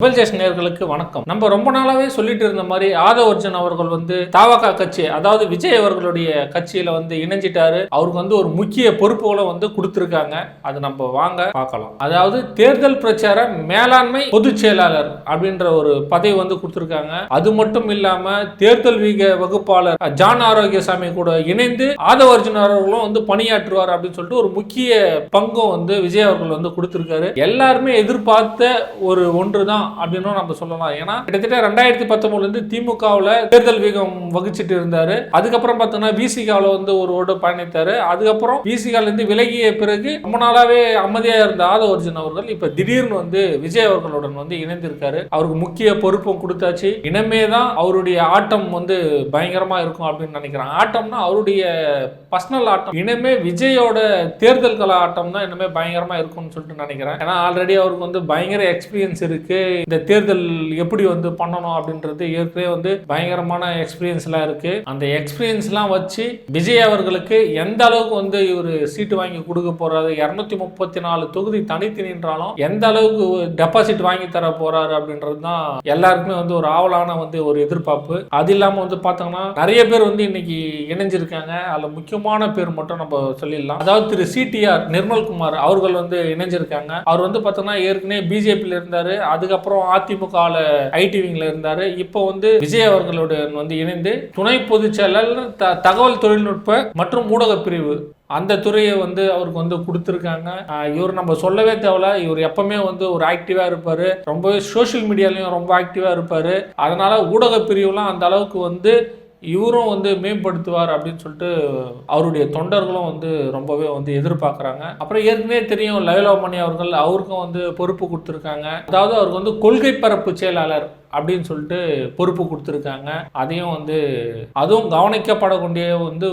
ரிபல்ஜேஷன் நேயர்களுக்கு வணக்கம். நம்ம ரொம்ப நாளாவே சொல்லிட்டு இருந்த மாதிரி ஆதவ் அர்ஜுன் அவர்கள் தவக கட்சி, அதாவது விஜய் அவர்களுடைய கட்சியில இணைஞ்சிட்டாரு. அவருக்கு ஒரு முக்கிய பொறுப்புகளை கொடுத்திருக்காங்க. அது நம்ம வாங்க பார்க்கலாம். அதாவது தேர்தல் பிரச்சார மேலாண்மை பொதுச் செயலாளர் அப்படின்ற ஒரு பதவி கொடுத்திருக்காங்க. அது மட்டும் இல்லாம தேர்தல் வகுப்பாளர் ஜான் ஆரோக்கியசாமி கூட இணைந்து ஆதவ் அர்ஜுன் அவர்களும் பணியாற்றுவார் அப்படின்னு சொல்லிட்டு ஒரு முக்கிய பங்கும் விஜய் அவர்கள் கொடுத்திருக்காரு. எல்லாருமே எதிர்பார்த்த ஒரு ஒன்றுதான் அப்படின்னு நம்ம சொல்லலாம். ஏன்னா கிட்டத்தட்ட 2019 திமுகவில் தேர்தல் வீகம் வகிச்சிட்டு இருந்தாரு. அதுக்கப்புறம் பார்த்தோம்னா விசிகாவில் ஒரு ஓடு பயணித்தாரு. அதுக்கப்புறம் விசிகால இருந்து விலகிய பிறகு ரொம்ப நாளாவே அமைதியா இருந்த ஆதவ் அர்ஜுன் அவர்கள் இப்ப திடீர்னு விஜய் அவர்களுடன் இணைந்திருக்காரு. அவருக்கு முக்கிய பொறுப்பும் கொடுத்தாச்சு. இனிமே தான் அவருடைய ஆட்டம் பயங்கரமா இருக்கும் அப்படின்னு நினைக்கிறேன். ஆட்டம்னா அவருடைய பர்சனல் ஆட்டம். இனிமே விஜயோட தேர்தல் கல ஆட்டம் தான் இனிமே பயங்கரமா இருக்கும்னு சொல்லிட்டு நினைக்கிறேன். ஏன்னா ஆல்ரெடி அவருக்கு பயங்கர எக்ஸ்பீரியன்ஸ் இருக்கு. இந்த தேர்தல் எப்படி பண்ணணும் அப்படின்றது ஏற்கனவே பயங்கரமான எக்ஸ்பீரியன்ஸ் எல்லாம் இருக்கு. அந்த எக்ஸ்பீரியன்ஸ் எல்லாம் வச்சு விஜய் அவர்களுக்கு எந்த அளவுக்கு இவர் சீட்டு வாங்கி கொடுக்க போறாரு, 234 தொகுதி தனித்து நின்றாலும் எந்த அளவுக்கு டெபாசிட் வாங்கி தர போறாரு அப்படின்றது தான் எல்லாருக்குமே ஒரு ஆவலான ஒரு எதிர்பார்ப்பு. அது இல்லாம பார்த்தோம்னா நிறைய பேர் இன்னைக்கு இணைஞ்சிருக்காங்க. அதுல முக்கியமான பேர் மட்டும் நம்ம சொல்லிடலாம். அதாவது திரு CTR நிர்மல்குமார் அவர்கள் இணைஞ்சிருக்காங்க. அவர் பார்த்தோம்னா ஏற்கனவே பிஜேபியில் இருந்தாரு. அதுக்கப்புறம் அதிமுக ஐடி விங்ல இருந்தாரு. இப்போ விஜய் அவர்களுடன் இணைந்து துணை பொதுச் செயலாளர் தகவல் தொழில்நுட்ப மற்றும் ஊடக பிரிவு அந்த துறையை அவருக்கு கொடுத்துருக்காங்க. இவர் நம்ம சொல்லவே தேவையில்ல. இவர் எப்பவுமே ஒரு ஆக்டிவா இருப்பாரு. ரொம்பவே சோசியல் மீடியாலையும் ரொம்ப ஆக்டிவா இருப்பாரு. அதனால ஊடக பிரிவுலாம் அந்த அளவுக்கு இவரும் மேம்படுத்துவார் அப்படின்னு சொல்லிட்டு அவருடைய தொண்டர்களும் ரொம்பவே எதிர்பார்க்குறாங்க. அப்புறம் ஏற்கனவே தெரியும் லலிதமணி அவர்கள் அவருக்கும் பொறுப்பு கொடுத்துருக்காங்க. அதாவது அவருக்கு கொள்கை பரப்பு செயலாளர் அப்படின்னு சொல்லிட்டு பொறுப்பு கொடுத்துருக்காங்க. அதையும் அதுவும் கவனிக்கப்படக்கூடிய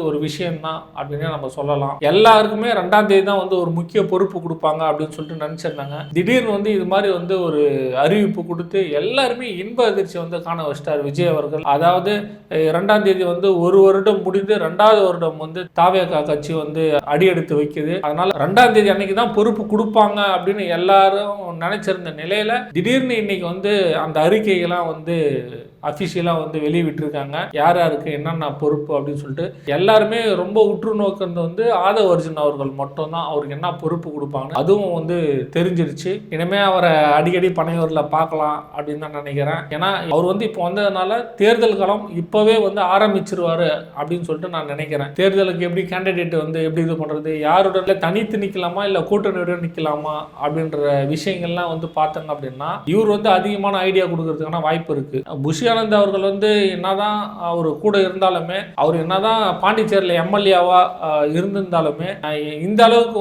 ஒரு விஷயம்தான் அப்படின்னு நம்ம சொல்லலாம். எல்லாருக்குமே 2ஆம் தேதி தான் ஒரு முக்கிய பொறுப்பு கொடுப்பாங்க அப்படின்னு சொல்லிட்டு நினைச்சிருந்தாங்க. திடீர்னு இது மாதிரி ஒரு அறிவிப்பு கொடுத்து எல்லாருமே இன்ப அதிர்ச்சி காண வச்சிட்டார் விஜய் அவர்கள். அதாவது 2ஆம் தேதி ஒரு வருடம் முடிந்து 2வது வருடம் தவக கட்சி அடியெடுத்து வைக்குது. அதனால 2ஆம் தேதி அன்னைக்கு தான் பொறுப்பு கொடுப்பாங்க அப்படின்னு எல்லாரும் நினைச்சிருந்த நிலையில திடீர்னு இன்னைக்கு அந்த அறிக்கை அபிஷியலாக வெளியிட்டிருக்காங்க. யார் யாருக்கு என்னென்ன பொறுப்பு அப்படின்னு சொல்லிட்டு எல்லாருமே ரொம்ப உற்று நோக்கிறது ஆதவ் அர்ஜுன் அவர்கள் மட்டும்தான். அவருக்கு என்ன பொறுப்பு கொடுப்பாங்க அதுவும் தெரிஞ்சிருச்சு. இனிமே அவரை அடிக்கடி பனையூரில் பார்க்கலாம் அப்படின்னு தான் நினைக்கிறேன். ஏன்னா அவர் இப்போ வந்ததுனால தேர்தல் களம் இப்போவே ஆரம்பிச்சிருவாரு அப்படின்னு சொல்லிட்டு நான் நினைக்கிறேன். தேர்தலுக்கு எப்படி கேண்டிடேட் எப்படி இது பண்ணுறது, யாருடன் தனித்து நிற்கலாமா இல்லை கூட்டணியுடன் நிற்கலாமா அப்படின்ற விஷயங்கள்லாம் பார்த்தாங்க அப்படின்னா இவர் அதிகமான ஐடியா கொடுக்கறதுக்கான வாய்ப்பு இருக்கு. புஷி ஆனந்த் அவர்கள் என்னதான் அவர் கூட இருந்தாலுமே, அவர் என்னதான் பாண்டிச்சேரியில் எம்எல்ஏவா இருந்திருந்தாலுமே இந்த அளவுக்கு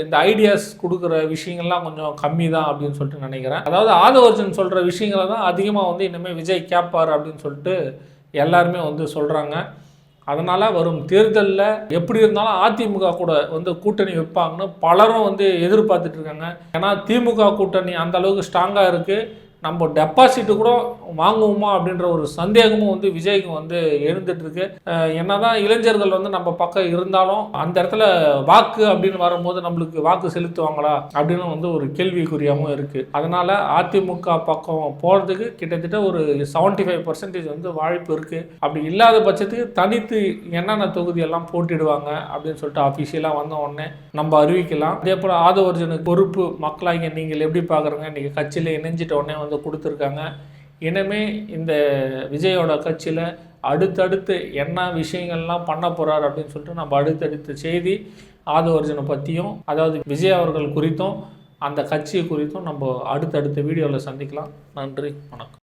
இந்த ஐடியாஸ் கொடுக்குற விஷயங்கள்லாம் கொஞ்சம் கம்மி தான் அப்படின்னு சொல்லிட்டு நினைக்கிறேன். அதாவது ஆதவ் அர்ஜுன் சொல்ற விஷயங்களை தான் அதிகமாக இனிமே விஜய் கேட்பார் அப்படின்னு சொல்லிட்டு எல்லாருமே சொல்றாங்க. அதனால வரும் தேர்தலில் எப்படி இருந்தாலும் அதிமுக கூட கூட்டணி வைப்பாங்கன்னு பலரும் எதிர்பார்த்துட்டு இருக்காங்க. ஏன்னா திமுக கூட்டணி அந்த அளவுக்கு ஸ்ட்ராங்கா இருக்கு. நம்ம டெபாசிட்டு கூட வாங்குவோமா அப்படின்ற ஒரு சந்தேகமும் விஜய்க்கு எழுந்துட்டு இருக்கு. என்னதான் இளைஞர்கள் நம்ம பக்கம் இருந்தாலும் அந்த இடத்துல வாக்கு அப்படின்னு வரும்போது நம்மளுக்கு வாக்கு செலுத்துவாங்களா அப்படின்னு ஒரு கேள்விக்குறியாகவும் இருக்கு. அதனால அதிமுக பக்கம் போறதுக்கு கிட்டத்தட்ட ஒரு 75% வாய்ப்பு இருக்கு. அப்படி இல்லாத பட்சத்துக்கு தனித்து என்னென்ன தொகுதி எல்லாம் போட்டிடுவாங்க அப்படின்னு சொல்லிட்டு அபிஷியலாக வந்த உடனே நம்ம அறிவிக்கலாம். அதே போல ஆதவ் அர்ஜுனுக்கு பொறுப்பு மக்களாக நீங்கள் எப்படி பார்க்குறீங்க, இன்னைக்கு கட்சியில் இணைஞ்சிட்ட உடனே கொடுத்துருக்காங்க. இனிமே இந்த விஜயோட கட்சியில் அடுத்தடுத்து என்ன விஷயங்கள்லாம் பண்ண போகிறார் அப்படின்னு சொல்லிட்டு நம்ம அடுத்தடுத்த செய்தி ஆதவ் அர்ஜுனை பற்றியும் அதாவது விஜய் அவர்கள் குறித்தும் அந்த கட்சியை குறித்தும் நம்ம அடுத்தடுத்த வீடியோவில் சந்திக்கலாம். நன்றி, வணக்கம்.